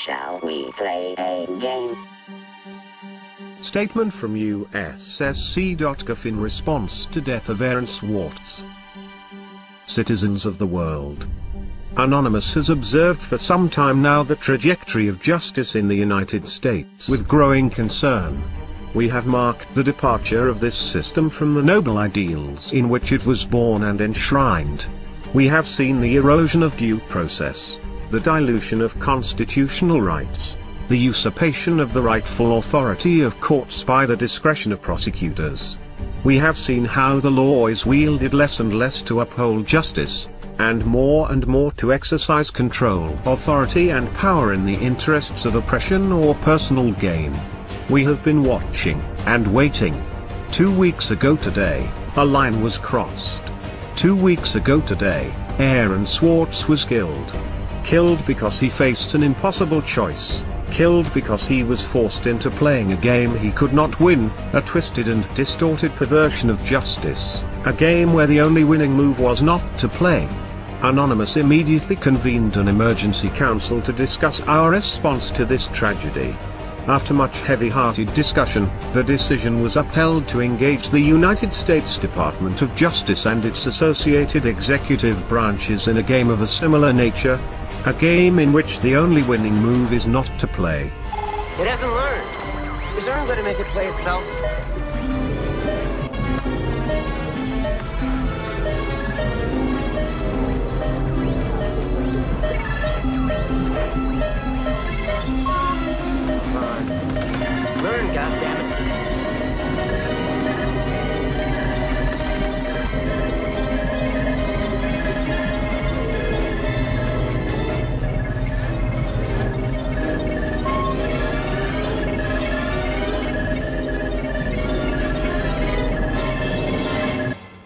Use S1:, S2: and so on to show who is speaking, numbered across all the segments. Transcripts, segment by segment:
S1: shall we play a game?
S2: Statement from USSC.gov in response to death of Aaron Swartz. Citizens of the world. Anonymous has observed for some time now the trajectory of justice in the United States with growing concern. We have marked the departure of this system from the noble ideals in which it was born and enshrined. We have seen the erosion of due process, the dilution of constitutional rights, the usurpation of the rightful authority of courts by the discretion of prosecutors. We have seen how the law is wielded less and less to uphold justice, and more to exercise control, authority and power in the interests of oppression or personal gain. We have been watching, and waiting. 2 weeks ago today, a line was crossed. 2 weeks ago today, Aaron Swartz was killed. Killed because he faced an impossible choice. Killed because he was forced into playing a game he could not win, a twisted and distorted perversion of justice, a game where the only winning move was not to play. Anonymous immediately convened an emergency council to discuss our response to this tragedy. After much heavy-hearted discussion, the decision was upheld to engage the United States Department of Justice and its associated executive branches in a game of a similar nature, a game in which the only winning move is not to play.
S3: It hasn't learned. Is Aaron going to make it play itself? Learn, goddammit.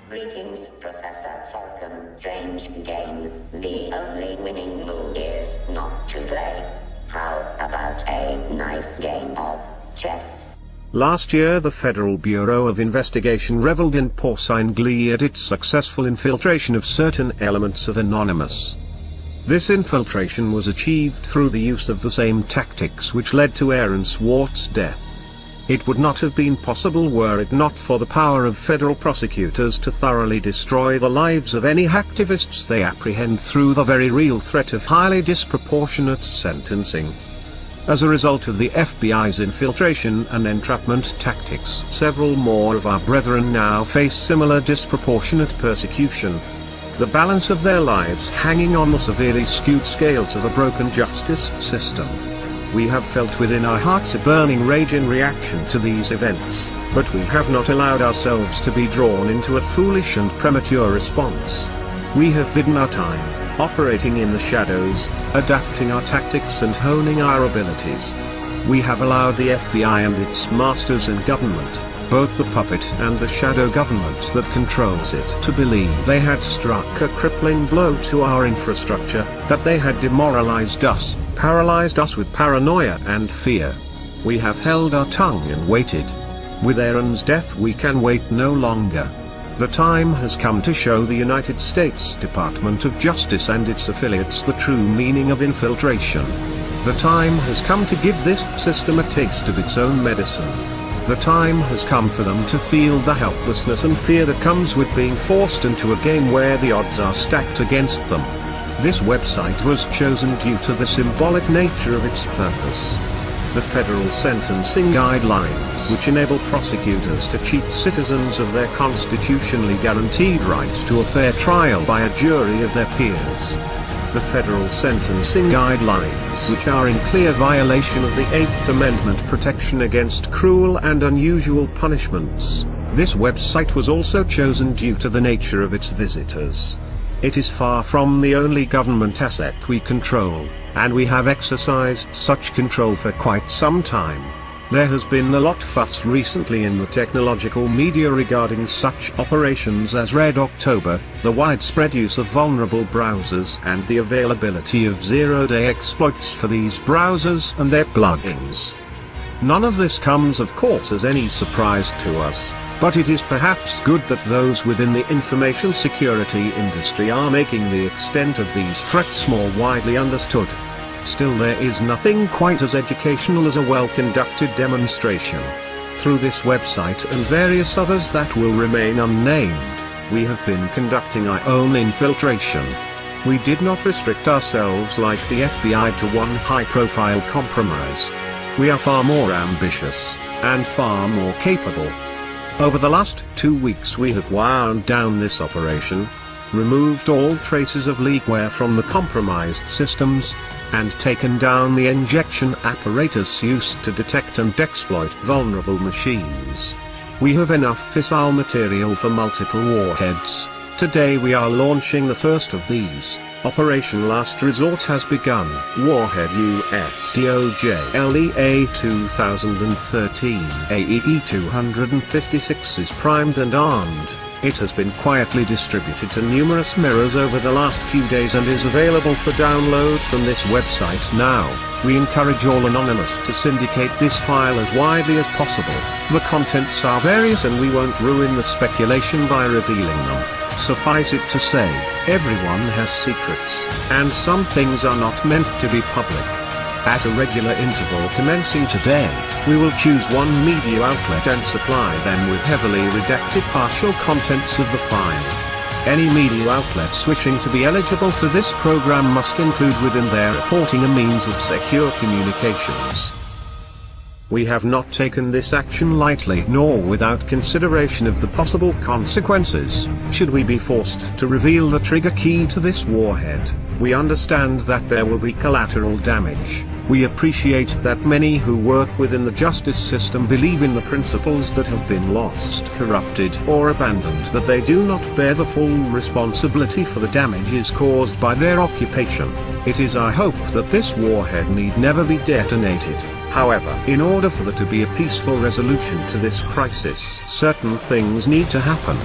S1: Greetings, Professor Falcon. Strange game. The only winning move is not to play. How about a nice game of chess?
S2: Last year the Federal Bureau of Investigation reveled in porcine glee at its successful infiltration of certain elements of Anonymous. This infiltration was achieved through the use of the same tactics which led to Aaron Swartz's death. It would not have been possible were it not for the power of federal prosecutors to thoroughly destroy the lives of any hacktivists they apprehend through the very real threat of highly disproportionate sentencing. As a result of the FBI's infiltration and entrapment tactics, several more of our brethren now face similar disproportionate persecution. The balance of their lives hanging on the severely skewed scales of a broken justice system. We have felt within our hearts a burning rage in reaction to these events, but we have not allowed ourselves to be drawn into a foolish and premature response. We have bidden our time, operating in the shadows, adapting our tactics and honing our abilities. We have allowed the FBI and its masters in government, both the puppet and the shadow government that controls it, to believe they had struck a crippling blow to our infrastructure, that they had demoralized us, paralyzed us with paranoia and fear. We have held our tongue and waited. With Aaron's death we can wait no longer. The time has come to show the United States Department of Justice and its affiliates the true meaning of infiltration. The time has come to give this system a taste of its own medicine. The time has come for them to feel the helplessness and fear that comes with being forced into a game where the odds are stacked against them. This website was chosen due to the symbolic nature of its purpose. The federal sentencing guidelines, which enable prosecutors to cheat citizens of their constitutionally guaranteed right to a fair trial by a jury of their peers. The federal sentencing guidelines, which are in clear violation of the 8th Amendment protection against cruel and unusual punishments. This website was also chosen due to the nature of its visitors. It is far from the only government asset we control, and we have exercised such control for quite some time. There has been a lot fuss recently in the technological media regarding such operations as Red October, the widespread use of vulnerable browsers and the availability of zero-day exploits for these browsers and their plugins. None of this comes of course as any surprise to us, but it is perhaps good that those within the information security industry are making the extent of these threats more widely understood. Still, there is nothing quite as educational as a well-conducted demonstration. Through this website and various others that will remain unnamed, we have been conducting our own infiltration. We did not restrict ourselves like the FBI to one high-profile compromise. We are far more ambitious, and far more capable. Over the last 2 weeks we have wound down this operation, removed all traces of leakware from the compromised systems, and taken down the injection apparatus used to detect and exploit vulnerable machines. We have enough fissile material for multiple warheads. Today we are launching the first of these. Operation Last Resort has begun. Warhead USDOJ-LEA 2013 AEE-256 is primed and armed. It has been quietly distributed to numerous mirrors over the last few days and is available for download from this website now. We encourage all Anonymous to syndicate this file as widely as possible. The contents are various and we won't ruin the speculation by revealing them. Suffice it to say, everyone has secrets, and some things are not meant to be public. At a regular interval commencing today, we will choose one media outlet and supply them with heavily redacted partial contents of the file. Any media outlets wishing to be eligible for this program must include within their reporting a means of secure communications. We have not taken this action lightly nor without consideration of the possible consequences, should we be forced to reveal the trigger key to this warhead. We understand that there will be collateral damage. We appreciate that many who work within the justice system believe in the principles that have been lost, corrupted, or abandoned, that they do not bear the full responsibility for the damages caused by their occupation. It is our hope that this warhead need never be detonated. However, in order for there to be a peaceful resolution to this crisis, certain things need to happen.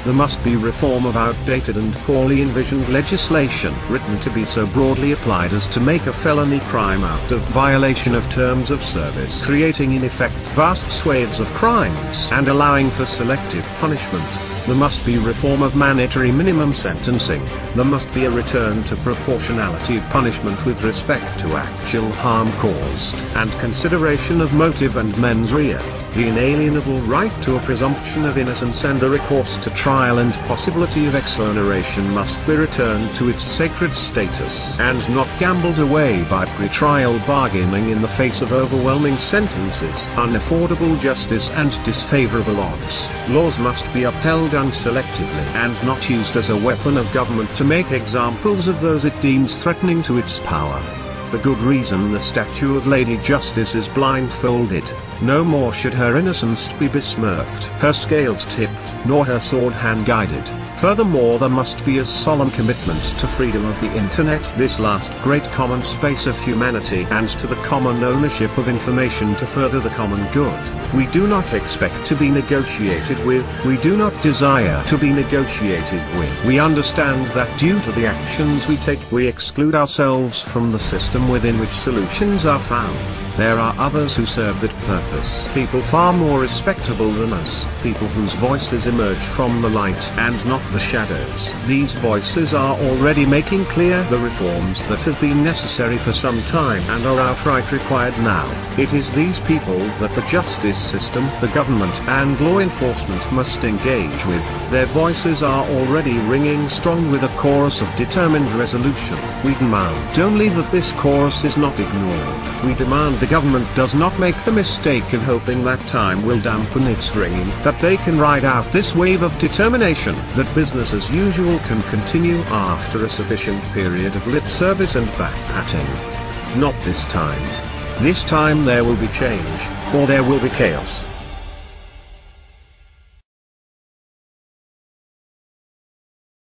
S2: There must be reform of outdated and poorly envisioned legislation written to be so broadly applied as to make a felony crime out of violation of terms of service, creating in effect vast swathes of crimes and allowing for selective punishment. There must be reform of mandatory minimum sentencing. There must be a return to proportionality of punishment with respect to actual harm caused, and consideration of motive and mens rea. The inalienable right to a presumption of innocence and the recourse to trial and possibility of exoneration must be returned to its sacred status and not gambled away by pre-trial bargaining in the face of overwhelming sentences, unaffordable justice and disfavorable odds. Laws must be upheld unselectively and not used as a weapon of government to make examples of those it deems threatening to its power. For good reason the statue of Lady Justice is blindfolded. No more should her innocence be besmirched, her scales tipped, nor her sword hand-guided. Furthermore, there must be a solemn commitment to freedom of the internet, this last great common space of humanity, and to the common ownership of information to further the common good. We do not expect to be negotiated with, we do not desire to be negotiated with. We understand that due to the actions we take, we exclude ourselves from the system within which solutions are found. There are others who serve that purpose. People far more respectable than us. People whose voices emerge from the light and not the shadows. These voices are already making clear the reforms that have been necessary for some time and are outright required now. It is these people that the justice system, the government and law enforcement must engage with. Their voices are already ringing strong with a chorus of determined resolution. We demand only that this chorus is not ignored. We demand the government does not make the mistake of hoping that time will dampen its ringing, that they can ride out this wave of determination, that business as usual can continue after a sufficient period of lip service and back-patting. Not this time. This time there will be change, or there will be chaos.